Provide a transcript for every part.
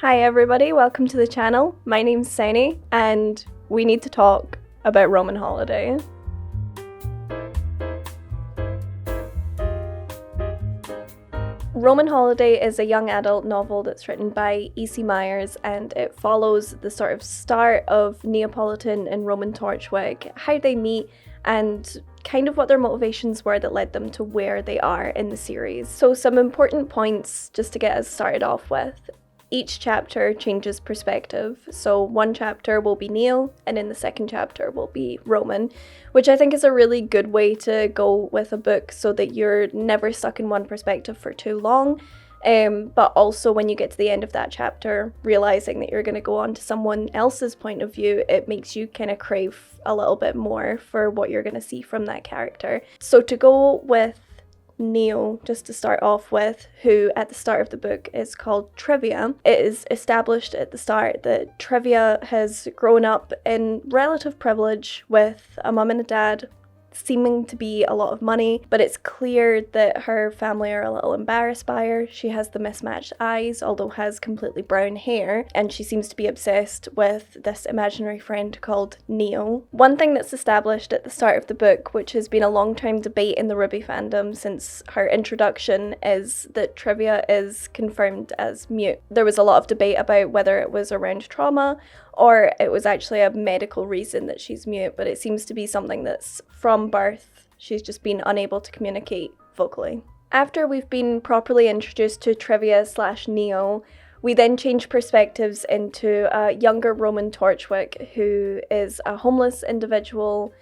Hi everybody, welcome to the channel. My name's Ceni and we need to talk about Roman Holiday. Roman Holiday is a young adult novel that's written by E.C. Myers, and it follows the sort of start of Neapolitan and Roman Torchwick, how they meet, and kind of what their motivations were that led them to where they are in the series. So some important points just to get us started off with. Each chapter changes perspective, so one chapter will be Neo, and in the second chapter will be Roman, which I think is a really good way to go with a book so that you're never stuck in one perspective for too long, but also when you get to the end of that chapter, realising that you're going to go on to someone else's point of view, it makes you kind of crave a little bit more for what you're going to see from that character. So to go with Neo, just to start off with, who at the start of the book is called Trevia. It is established at the start that Trevia has grown up in relative privilege with a mum and a dad, seeming to be a lot of money, but it's clear that her family are a little embarrassed by her. She has the mismatched eyes, although has completely brown hair, and she seems to be obsessed with this imaginary friend called Neo. One thing that's established at the start of the book, which has been a long time debate in the RWBY fandom since her introduction, is that Trevia is confirmed as mute. There was a lot of debate about whether it was around trauma or it was actually a medical reason that she's mute, but it seems to be something that's from birth. She's just been unable to communicate vocally. After we've been properly introduced to Trevia/Neo, we then change perspectives into a younger Roman Torchwick, who is a homeless individual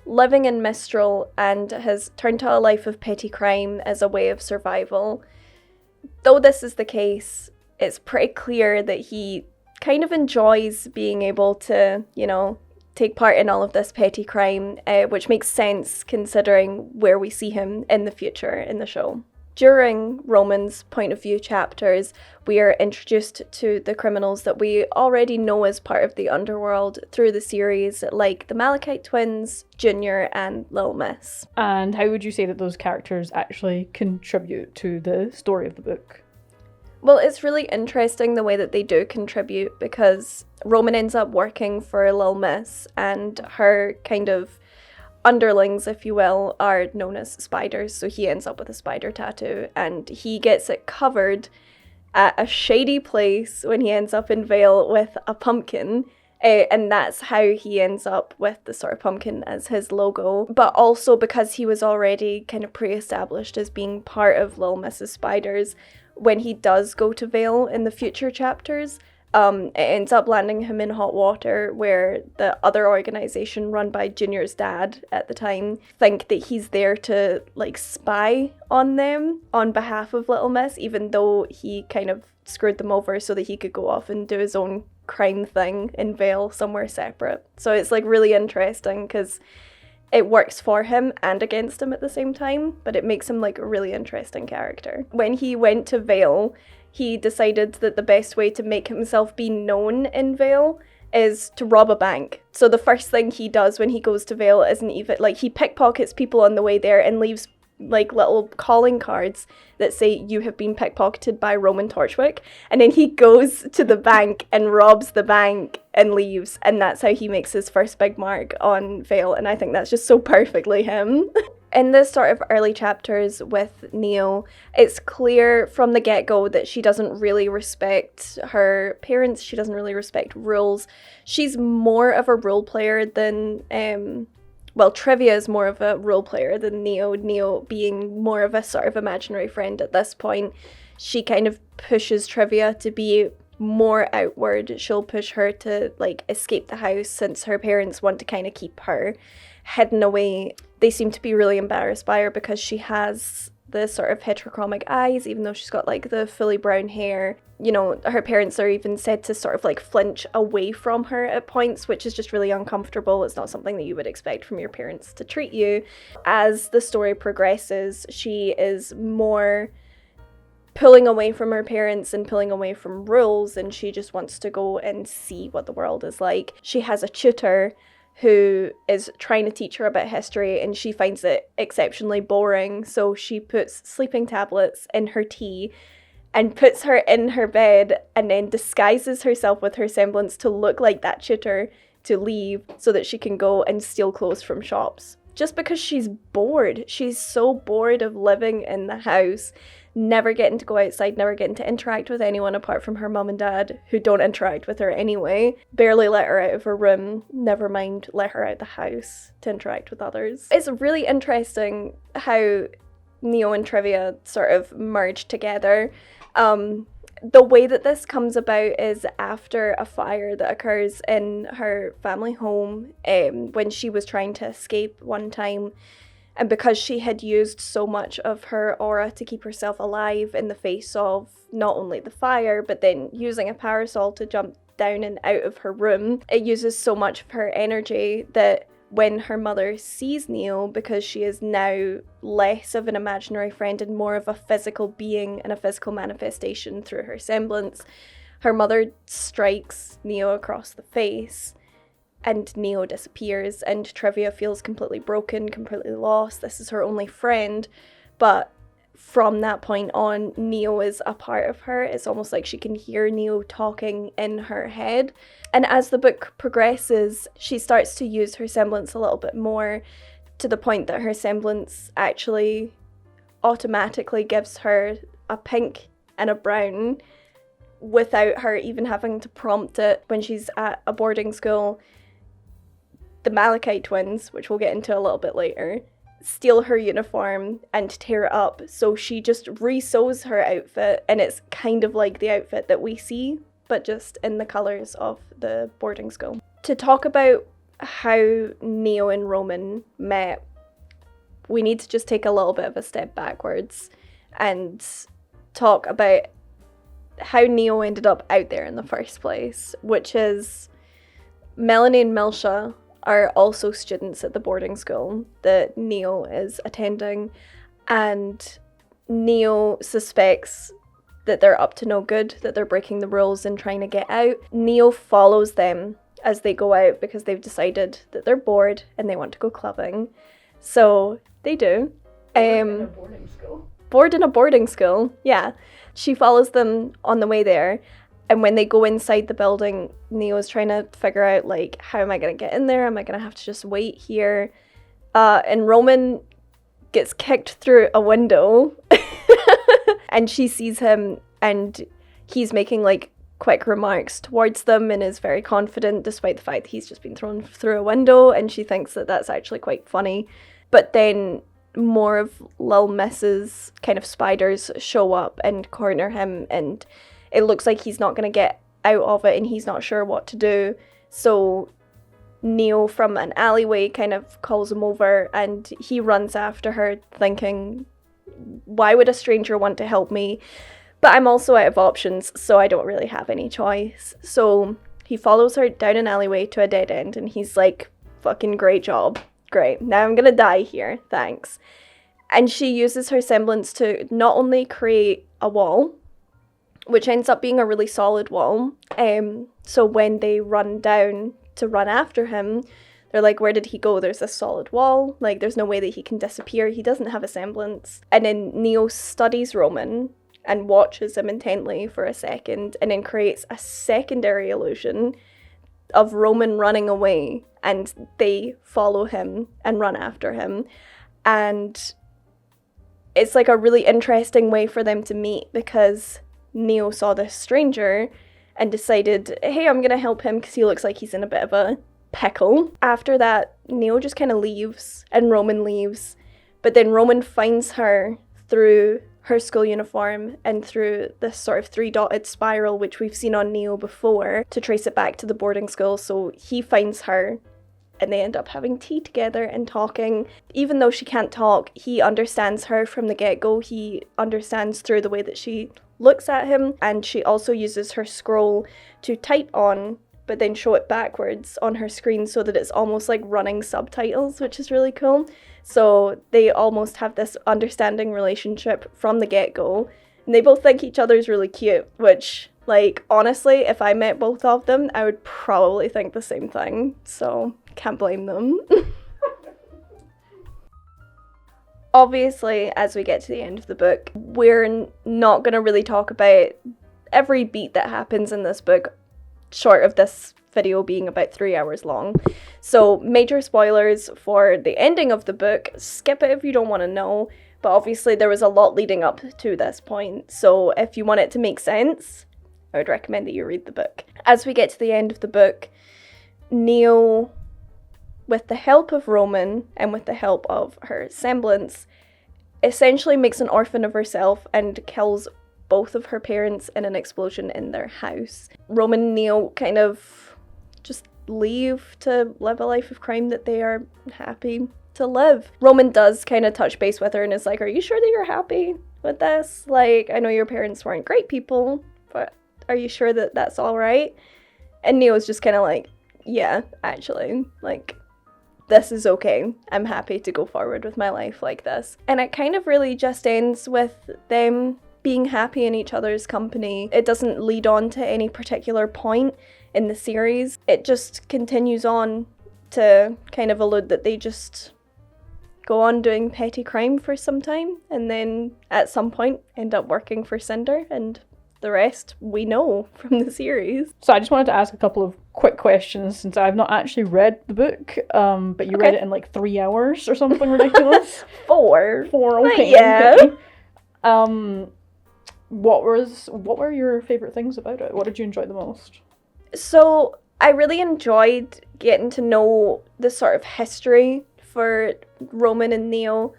living in Mistral and has turned to a life of petty crime as a way of survival. Though this is the case, it's pretty clear that he kind of enjoys being able to, take part in all of this petty crime, which makes sense considering where we see him in the future in the show. During Roman's point of view chapters, we are introduced to the criminals that we already know as part of the underworld through the series, like the Malachite twins, Junior, and Lil Miss. And how would you say that those characters actually contribute to the story of the book? Well, it's really interesting the way that they do contribute, because Roman ends up working for Lil Miss, and her kind of underlings, if you will, are known as spiders, so he ends up with a spider tattoo, and he gets it covered at a shady place when he ends up in Vale with a pumpkin, and that's how he ends up with the sort of pumpkin as his logo. But also because he was already kind of pre-established as being part of Lil Miss's spiders, when he does go to Vale in the future chapters, it ends up landing him in hot water, where the other organisation run by Junior's dad at the time think that he's there to spy on them on behalf of Little Miss, even though he kind of screwed them over so that he could go off and do his own crime thing in Vale somewhere separate. So it's really interesting because it works for him and against him at the same time, but it makes him a really interesting character. When he went to Vale, he decided that the best way to make himself be known in Vale is to rob a bank. So the first thing he does when he goes to Vale isn't even, he pickpockets people on the way there and leaves little calling cards that say you have been pickpocketed by Roman Torchwick, and then he goes to the bank and robs the bank and leaves, and that's how he makes his first big mark on Vale, and I think that's just so perfectly him. In the sort of early chapters with Neo, it's clear from the get-go that she doesn't really respect her parents, she doesn't really respect rules. She's more of a role player than Trevia is more of a role player than Neo. Neo being more of a sort of imaginary friend at this point. She kind of pushes Trevia to be more outward. She'll push her to escape the house, since her parents want to kind of keep her hidden away. They seem to be really embarrassed by her because she has the sort of heterochromic eyes, even though she's got the fully brown hair. Her parents are even said to sort of flinch away from her at points, which is just really uncomfortable. It's not something that you would expect from your parents to treat you. As the story progresses, she is more pulling away from her parents and pulling away from rules, and she just wants to go and see what the world is like. She has a tutor who is trying to teach her about history, and she finds it exceptionally boring, so she puts sleeping tablets in her tea and puts her in her bed and then disguises herself with her semblance to look like that tutor to leave so that she can go and steal clothes from shops. Just because she's bored. She's so bored of living in the house, never getting to go outside, never getting to interact with anyone apart from her mum and dad, who don't interact with her anyway. Barely let her out of her room, never mind let her out the house to interact with others. It's really interesting how Neo and Trevia sort of merge together. The way that this comes about is after a fire that occurs in her family home when she was trying to escape one time. And because she had used so much of her aura to keep herself alive in the face of not only the fire, but then using a parasol to jump down and out of her room, it uses so much of her energy that when her mother sees Neo, because she is now less of an imaginary friend and more of a physical being and a physical manifestation through her semblance, her mother strikes Neo across the face and Neo disappears and Trevia feels completely broken, completely lost. This is her only friend, but from that point on, Neo is a part of her. It's almost like she can hear Neo talking in her head. And as the book progresses, she starts to use her semblance a little bit more, to the point that her semblance actually automatically gives her a pink and a brown without her even having to prompt it. When she's at a boarding school, the Malachite twins, which we'll get into a little bit later, steal her uniform and tear it up, so she just re-sews her outfit, and it's kind of like the outfit that we see, but just in the colours of the boarding school. To talk about how Neo and Roman met, we need to just take a little bit of a step backwards and talk about how Neo ended up out there in the first place, which is Melanie and Milsha are also students at the boarding school that Neo is attending, and Neo suspects that they're up to no good, that they're breaking the rules and trying to get out. Neo follows them as they go out because they've decided that they're bored and they want to go clubbing. So they do. In a boarding school. Bored in a boarding school, yeah. She follows them on the way there. And when they go inside the building, Neo's trying to figure out, like, how am I going to get in there? Am I going to have to just wait here? And Roman gets kicked through a window. And she sees him and he's making, like, quick remarks towards them and is very confident, despite the fact that he's just been thrown through a window. And she thinks that that's actually quite funny. But then more of Lil Miss's kind of spiders show up and corner him, and it looks like he's not going to get out of it and he's not sure what to do. So Neo from an alleyway kind of calls him over and he runs after her thinking, why would a stranger want to help me? But I'm also out of options, so I don't really have any choice. So he follows her down an alleyway to a dead end and he's like, fucking great job. Great, now I'm going to die here, thanks. And she uses her semblance to not only create a wall, which ends up being a really solid wall. So when they run down to run after him, they're like, where did he go? There's a solid wall. Like, there's no way that he can disappear. He doesn't have a semblance. And then Neo studies Roman and watches him intently for a second and then creates a secondary illusion of Roman running away, and they follow him and run after him. And it's like a really interesting way for them to meet, because Neo saw this stranger and decided, hey, I'm gonna help him because he looks like he's in a bit of a pickle. After that, Neo just kind of leaves and Roman leaves, but then Roman finds her through her school uniform and through this sort of 3-dotted spiral, which we've seen on Neo before, to trace it back to the boarding school. So he finds her and they end up having tea together and talking. Even though she can't talk, he understands her from the get-go. He understands through the way that she looks at him, and she also uses her scroll to type on, but then show it backwards on her screen so that it's almost like running subtitles, which is really cool. So they almost have this understanding relationship from the get-go, and they both think each other's really cute, which, like, honestly, if I met both of them, I would probably think the same thing, so can't blame them. Obviously, as we get to the end of the book, we're not going to really talk about every beat that happens in this book, short of this video being about 3 hours long. So major spoilers for the ending of the book. Skip it if you don't want to know. But obviously there was a lot leading up to this point. So if you want it to make sense, I would recommend that you read the book. As we get to the end of the book, Neo, with the help of Roman and with the help of her semblance, essentially makes an orphan of herself and kills both of her parents in an explosion in their house. Roman and Neo kind of just leave to live a life of crime that they are happy to live. Roman does kind of touch base with her and is like, are you sure that you're happy with this? Like, I know your parents weren't great people, but are you sure that that's all right? And Neo's just kind of like, yeah, actually, like, this is okay. I'm happy to go forward with my life like this. And it kind of really just ends with them being happy in each other's company. It doesn't lead on to any particular point in the series. It just continues on to kind of allude that they just go on doing petty crime for some time and then at some point end up working for Cinder, and the rest we know from the series. So I just wanted to ask a couple of quick questions since I've not actually read the book, but you read it in like 3 hours or something ridiculous. Four, okay. Yeah. Okay. What were your favorite things about it? What did you enjoy the most? So I really enjoyed getting to know the sort of history for Roman and Neo.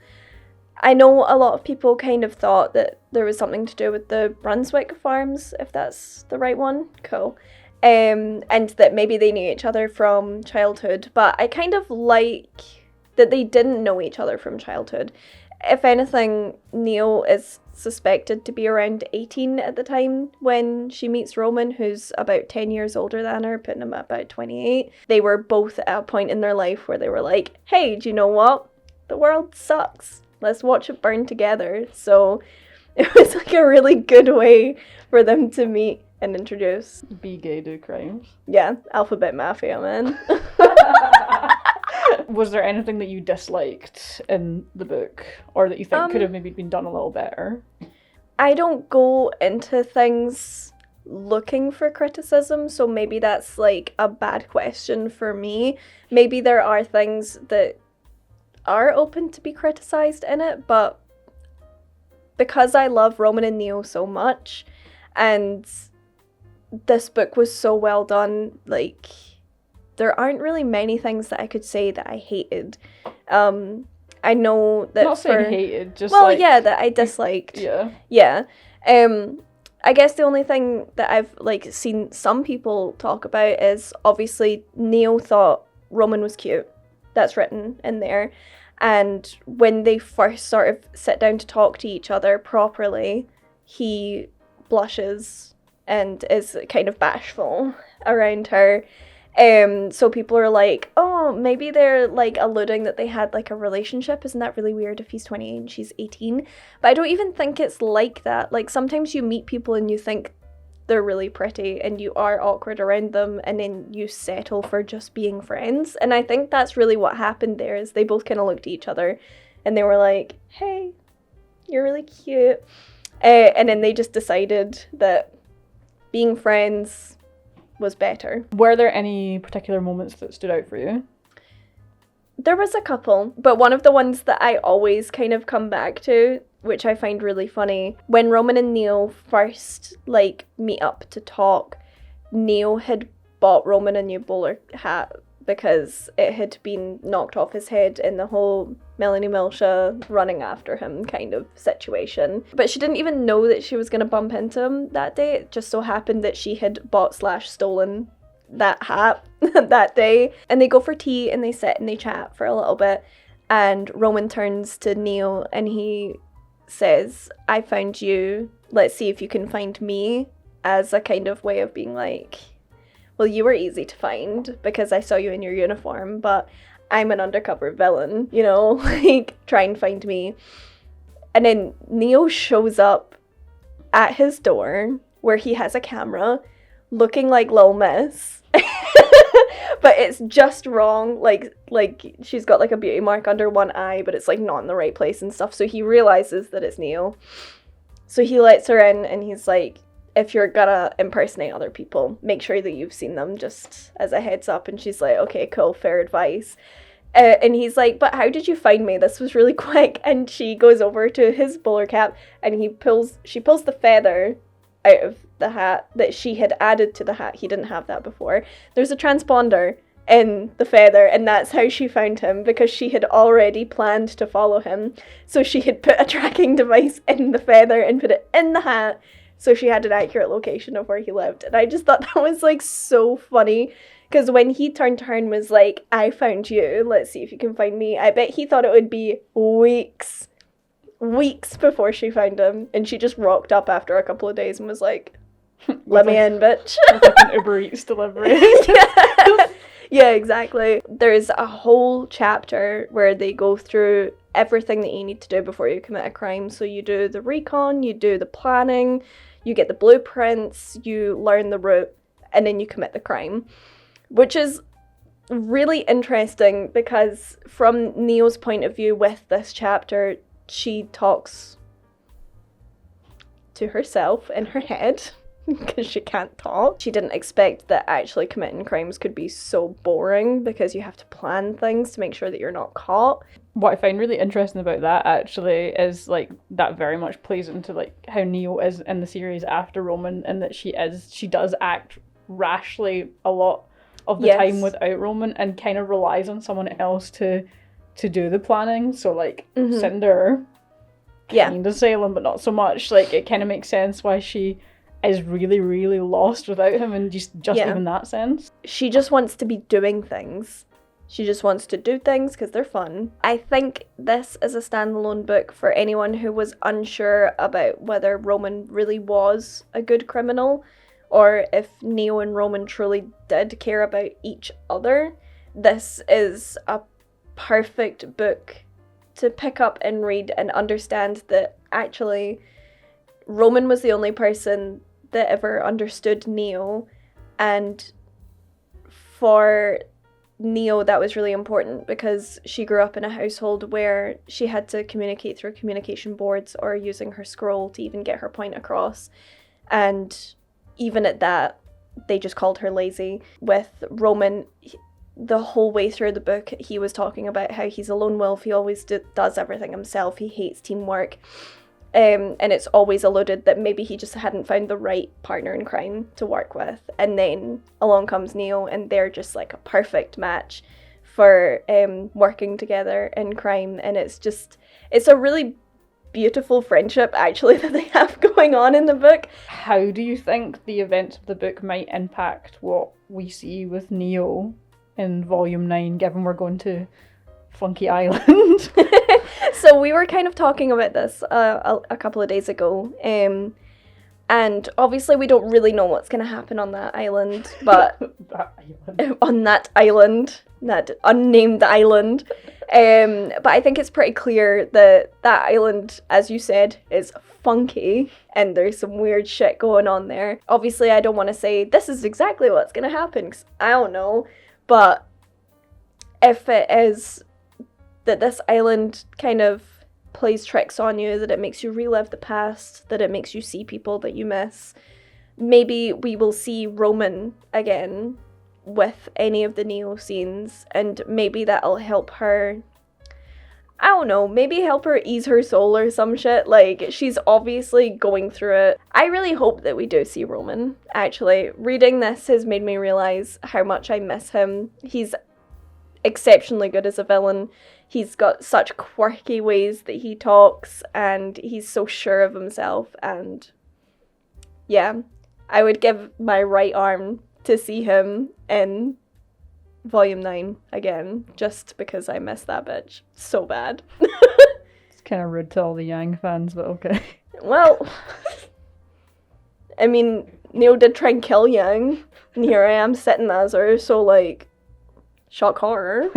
I know a lot of people kind of thought that there was something to do with the Brunswick farms, if that's the right one. Cool. And that maybe they knew each other from childhood, but I kind of like that they didn't know each other from childhood. If anything, Neo is suspected to be around 18 at the time when she meets Roman, who's about 10 years older than her, putting him at about 28. They were both at a point in their life where they were like, hey, do you know what? The world sucks. Let's watch it burn together. So it was like a really good way for them to meet and introduce. Be gay, do crimes. Yeah, alphabet mafia, man. Was there anything that you disliked in the book, or that you think could have maybe been done a little better? I don't go into things looking for criticism, so maybe that's like a bad question for me. Maybe there are things that are open to be criticized in it, but because I love Roman and Neo so much, and this book was so well done, like, there aren't really many things that I could say that I hated. I know that not saying hated, just that I disliked. Yeah. I guess the only thing that I've like seen some people talk about is obviously Neo thought Roman was cute. That's written in there. And when they first sort of sit down to talk to each other properly, he blushes and is kind of bashful around her. So people are like, oh, maybe they're like alluding that they had like a relationship. Isn't that really weird if he's 28 and she's 18? But I don't even think it's like that. Like sometimes you meet people and you think they're really pretty and you are awkward around them and then you settle for just being friends. And I think that's really what happened there, is they both kind of looked at each other and they were like, hey, you're really cute. And then they just decided that being friends was better. Were there any particular moments that stood out for you? There was a couple, but one of the ones that I always kind of come back to, which I find really funny, when Roman and Neo first like meet up to talk, Neo had bought Roman a new bowler hat because it had been knocked off his head in the whole Melanie Milsha running after him kind of situation. But she didn't even know that she was going to bump into him that day. It just so happened that she had bought/stolen that hat that day. And they go for tea and they sit and they chat for a little bit. And Roman turns to Neo and he says, I found you, let's see if you can find me, as a kind of way of being like, well, you were easy to find because I saw you in your uniform, but I'm an undercover villain, you know, like, try and find me. And then Neo shows up at his door where he has a camera looking like Lil Miss, but it's just wrong. Like she's got like a beauty mark under one eye, but it's like not in the right place and stuff. So he realizes that it's Neo. So he lets her in, and he's like, if you're gonna impersonate other people, make sure that you've seen them, just as a heads up. And she's like, okay, cool, fair advice. And he's like, but how did you find me? This was really quick. And she goes over to his bowler cap, and she pulls the feather out of the hat that she had added to the hat. He didn't have that before. There's a transponder in the feather, and that's how she found him, because she had already planned to follow him. So she had put a tracking device in the feather and put it in the hat, so she had an accurate location of where he lived. And I just thought that was like so funny, because when he turned to her and was like, I found you, let's see if you can find me, I bet he thought it would be weeks before she found him, and she just rocked up after a couple of days and was like, let me in, bitch. With like an Uber Eats delivery. Yeah, exactly. There's a whole chapter where they go through everything that you need to do before you commit a crime. So you do the recon, you do the planning, you get the blueprints, you learn the route, and then you commit the crime. Which is really interesting, because from Neo's point of view with this chapter, she talks to herself in her head. Because she can't talk. She didn't expect that actually committing crimes could be so boring, because you have to plan things to make sure that you're not caught. What I find really interesting about that actually is like that very much plays into like how Neo is in the series after Roman, and that she does act rashly a lot of the time without Roman, and kind of relies on someone else to do the planning. So like Cinder, kind of Salem, but not so much. Like it kind of makes sense why she is really, really lost without him, and just even that sense. She just wants to be doing things. She just wants to do things because they're fun. I think this is a standalone book for anyone who was unsure about whether Roman really was a good criminal, or if Neo and Roman truly did care about each other. This is a perfect book to pick up and read and understand that actually Roman was the only person that ever understood Neo, and for Neo that was really important, because she grew up in a household where she had to communicate through communication boards or using her scroll to even get her point across, and even at that they just called her lazy. With Roman, the whole way through the book he was talking about how he's a lone wolf, he always does everything himself, he hates teamwork. And it's always alluded that maybe he just hadn't found the right partner in crime to work with. And then along comes Neo, and they're just like a perfect match for working together in crime. And it's a really beautiful friendship, actually, that they have going on in the book. How do you think the events of the book might impact what we see with Neo in Volume 9, given we're going to Funky Island? So we were kind of talking about this a couple of days ago, and obviously we don't really know what's going to happen on that island, but on that island, that unnamed island, but I think it's pretty clear that that island, as you said, is funky, and there's some weird shit going on there. Obviously I don't want to say this is exactly what's going to happen, because I don't know, but if it is that this island kind of plays tricks on you, that it makes you relive the past, that it makes you see people that you miss. Maybe we will see Roman again with any of the Neo scenes, and maybe that'll help her, I don't know, maybe help her ease her soul or some shit. Like, she's obviously going through it. I really hope that we do see Roman, actually. Reading this has made me realise how much I miss him. He's exceptionally good as a villain. He's got such quirky ways that he talks, and he's so sure of himself, and yeah, I would give my right arm to see him in Volume 9 again, just because I miss that bitch so bad. It's kind of rude to all the Yang fans, but okay. Well, I mean, Neo did try and kill Yang, and here I am sitting as her, so like, shock horror.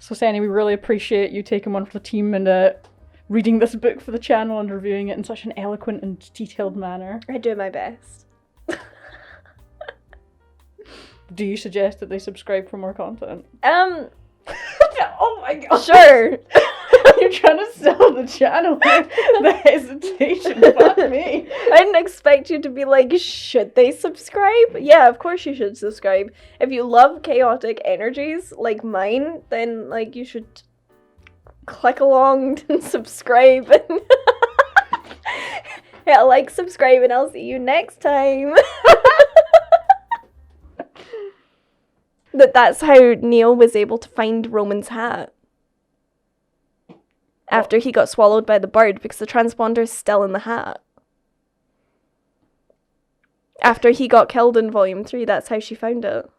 So Ceni, we really appreciate you taking one for the team and reading this book for the channel and reviewing it in such an eloquent and detailed manner. I do my best. Do you suggest that they subscribe for more content? Oh my god. Sure. You're trying to sell the channel. The hesitation. Fuck me. I didn't expect you to be like, should they subscribe? Yeah, of course you should subscribe. If you love chaotic energies like mine, then like you should click along and subscribe. Yeah, like, subscribe, and I'll see you next time. That's how Neo was able to find Roman's hat. After he got swallowed by the bird, because the transponder's still in the hat. After he got killed in Volume 3, that's how she found it.